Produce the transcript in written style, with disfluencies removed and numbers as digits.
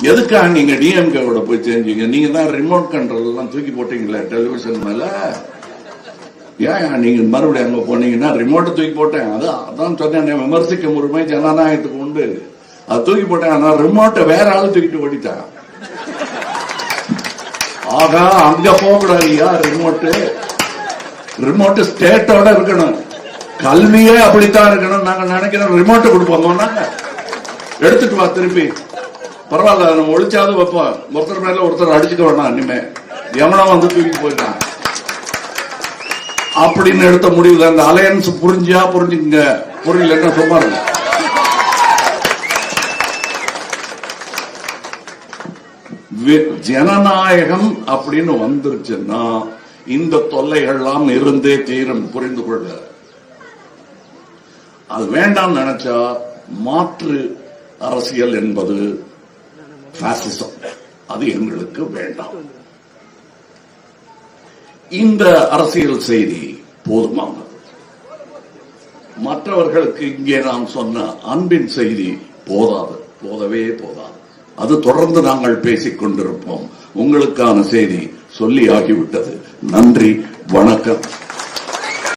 எதுக்காக நீங்க டிஎம்கேவோட போய் செஞ்சீங்க? நீங்க தான் ரிமோட் கண்ட்ரோல் எல்லாம் தூக்கி போட்டீங்களே டெலிவிஷன் மேல. ஏன் நீங்க மறுபடியும் அங்க போனீங்கன்னா ரிமோட்டை தூக்கி போட்டேன். அதான் சொன்னேன், விமர்சிக்க உரிமை ஜனநாயகத்துக்கு உண்டு. அது தூக்கி போட்டேன். ஆனா ரிமோட்டை வேற ஆளு தூக்கிட்டு ஓடிட்டான். ஆகா, அங்க போகக்கூடாதுயா. ரிமோட் ஸ்டேட்டோட இருக்கணும். கல்வியே அப்படித்தான் இருக்கணும். நாங்க நினைக்கிறோம் ரிமோட்டை கொடுப்போம். நாங்க எடுத்துட்டு வா திருப்பி. பரவாயில்ல, நம்ம ஒழிச்சாவது வைப்போம். ஒருத்தர் மேல ஒருத்தர் அடிச்சுக்க வேண்டாம். இனிமே எவனா வந்து தூக்கி போயிட்டான் அப்படின்னு எடுத்த முடிவு. அந்த அலையன்ஸ் புரிஞ்சுங்க. புரியல என்ன சும்மா இருக்கு. ஜனநாயகம் அப்படின்னு வந்துருச்சுன்னா இந்த தொல்லைகள்லாம் இருந்தே தீரும். புரிந்து கொள்ள. அது வேண்டாம் நினைச்சா மாற்று அரசியல் என்பது பாசிசம். அது எங்களுக்கு வேண்டாம். இந்த அரசியல் செய்தி போதுமானது. மற்றவர்களுக்கு இங்கே நாம் சொன்ன அன்பின் செய்தி போதவே போதாது. அது தொடர்ந்து நாங்கள் பேசிக் கொண்டிருப்போம். உங்களுக்கான செய்தி சொல்லி ஆகிவிட்டது. நன்றி, வணக்கம்.